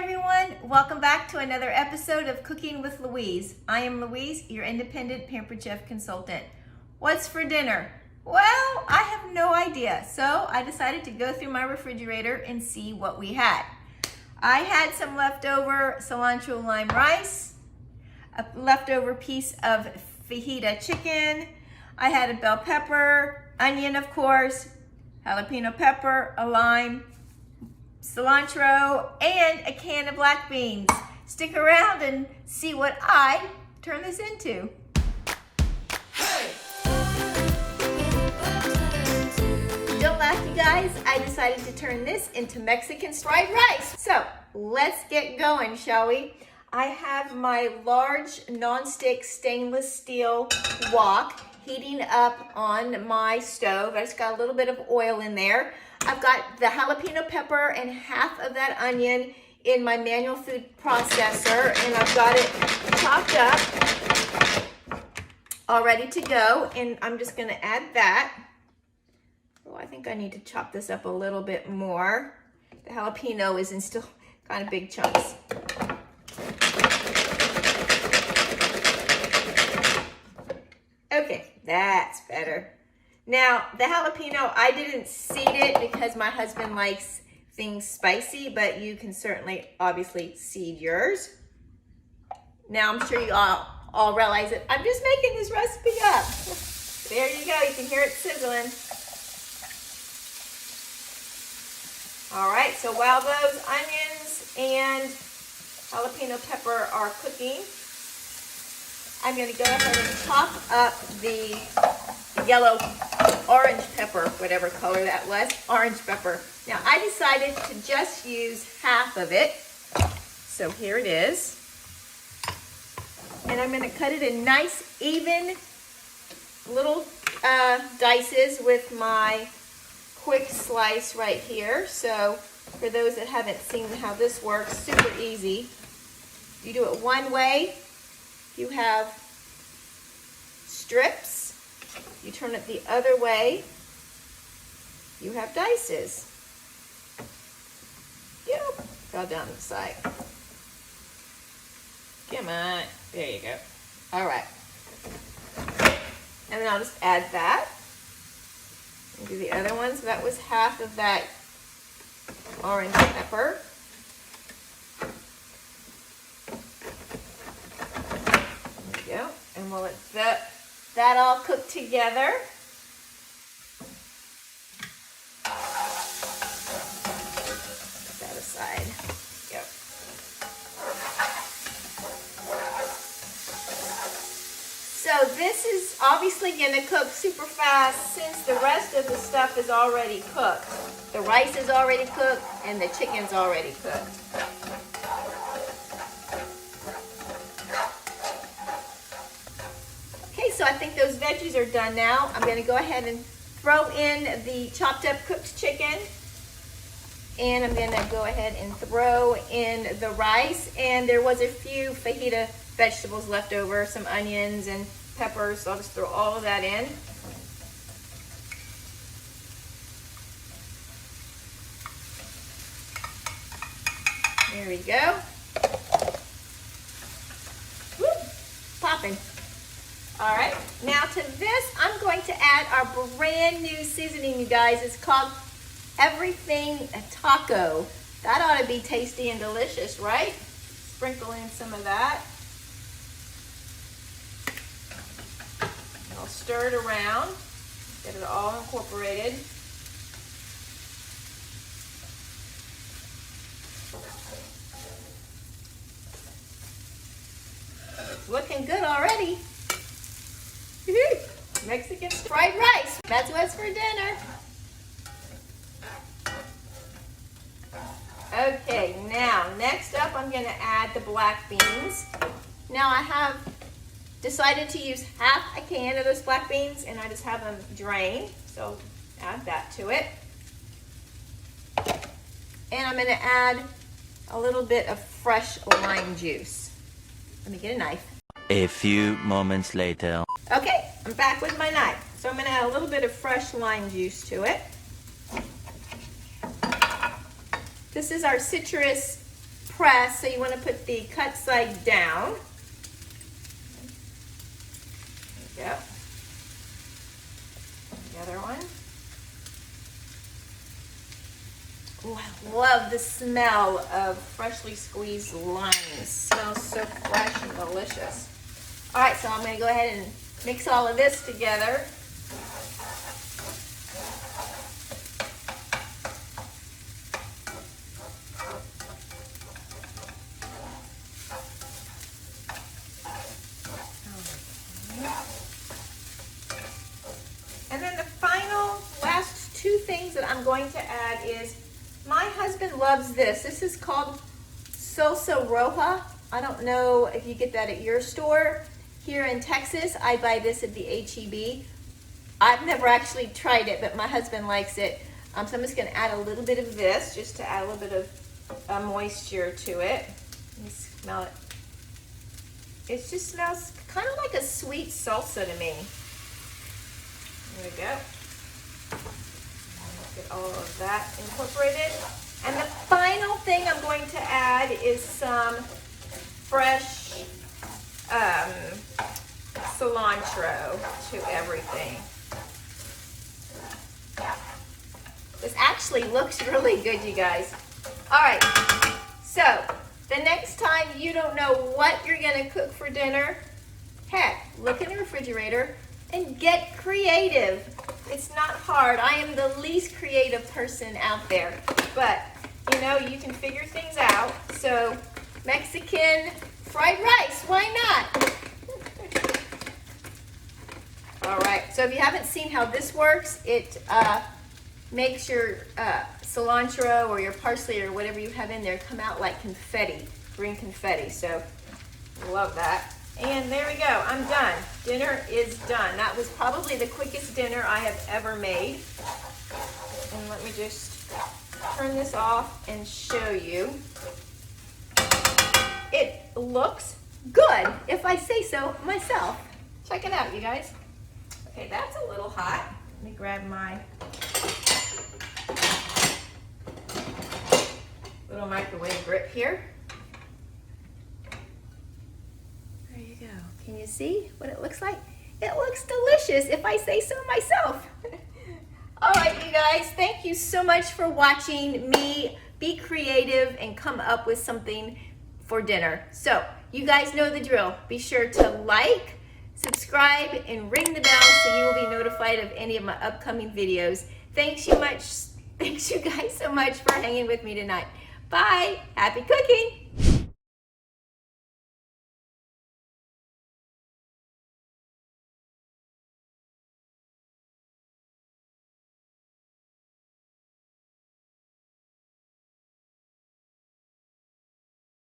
everyone, welcome back to another episode of Cooking with Louise. I am Louise, your Independent Pampered Chef Consultant. What's for dinner? Well, I have no idea, so I decided to go through my refrigerator and see what we had. I had some leftover cilantro lime rice, a leftover piece of fajita chicken, I had a bell pepper, onion of course, jalapeno pepper, a lime, cilantro, and a can of black beans. Stick around and see what I turn this into. Don't laugh, you guys. I decided to turn this into Mexican fried rice. So let's get going, shall we? I have my large non-stick stainless steel wok heating up on my stove. I just got a little bit of oil in there. I've got the jalapeno pepper and half of that onion in my manual food processor, and I've got it chopped up, all ready to go, and I'm just gonna add that. Oh, I think I need to chop this up a little bit more. The jalapeno is in still kind of big chunks. Okay, that's better. Now, the jalapeno, I didn't seed it because my husband likes things spicy, but you can certainly, obviously, seed yours. Now, I'm sure you all realize it. I'm just making this recipe up. There you go, you can hear it sizzling. All right, so while those onions and jalapeno pepper are cooking, I'm gonna go ahead and chop up the yellow orange pepper, whatever color that was, orange pepper. Now I decided to just use half of it. So here it is. And I'm gonna cut it in nice, even little dices with my quick slice right here. So for those that haven't seen how this works, super easy. You do it one way, you have strips. You turn it the other way, you have dices. Yep, fell down the side. Come on, there you go. All right. And then I'll just add that. And do the other one. So that was half of that orange pepper. There we go. And we'll let that all cook together. Put that aside. Yep. So this is obviously going to cook super fast since the rest of the stuff is already cooked. The rice is already cooked and the chicken's already cooked. So I think those veggies are done now. I'm gonna go ahead and throw in the chopped up cooked chicken. And I'm gonna go ahead and throw in the rice. And there was a few fajita vegetables left over, some onions and peppers. So I'll just throw all of that in. There we go. Woo, popping. All right, now to this, I'm going to add our brand new seasoning, you guys. It's called Everything Taco. That ought to be tasty and delicious, right? Sprinkle in some of that. I'll stir it around, get it all incorporated. It's looking good already. Mexican fried rice. That's what's for dinner. Okay, now next up I'm going to add the black beans. Now I have decided to use half a can of those black beans and I just have them drained. So add that to it. And I'm going to add a little bit of fresh lime juice. Let me get a knife. A few moments later. Okay, I'm back with my knife. So I'm going to add a little bit of fresh lime juice to it. This is our citrus press, so you want to put the cut side down. There you go. The other one. Oh, I love the smell of freshly squeezed limes. It smells so fresh and delicious. All right, so I'm going to go ahead and mix all of this together. And then the final, last two things that I'm going to add is, my husband loves this. This is called salsa roja. I don't know if you get that at your store. Here in Texas, I buy this at the H-E-B. I've never actually tried it, but my husband likes it. So I'm just gonna add a little bit of this, just to add a little bit of moisture to it. Let me smell it. It just smells kind of like a sweet salsa to me. There we go. Get all of that incorporated. And the final thing I'm going to add is some fresh cilantro to everything. This actually looks really good, you guys. All right, so the next time you don't know what you're gonna cook for dinner, heck, look in the refrigerator and get creative. It's not hard. I am the least creative person out there, but you know, you can figure things out. So Mexican fried rice, why not? All right, so if you haven't seen how this works, it makes your cilantro or your parsley or whatever you have in there come out like confetti, green confetti. So love that. And there we go, I'm done. Dinner is done. That was probably the quickest dinner I have ever made. And let me just turn this off and show you. It looks good, if I say so myself. Check it out, you guys. Okay, that's a little hot. Let me grab my little microwave grip here. There you go. Can you see what it looks like? It looks delicious, if I say so myself. All right, you guys, thank you so much for watching me be creative and come up with something for dinner. So you guys know the drill. Be sure to like, subscribe, and ring the bell so you will be notified of any of my upcoming videos. Thanks you guys so much for hanging with me tonight. Bye. Happy cooking.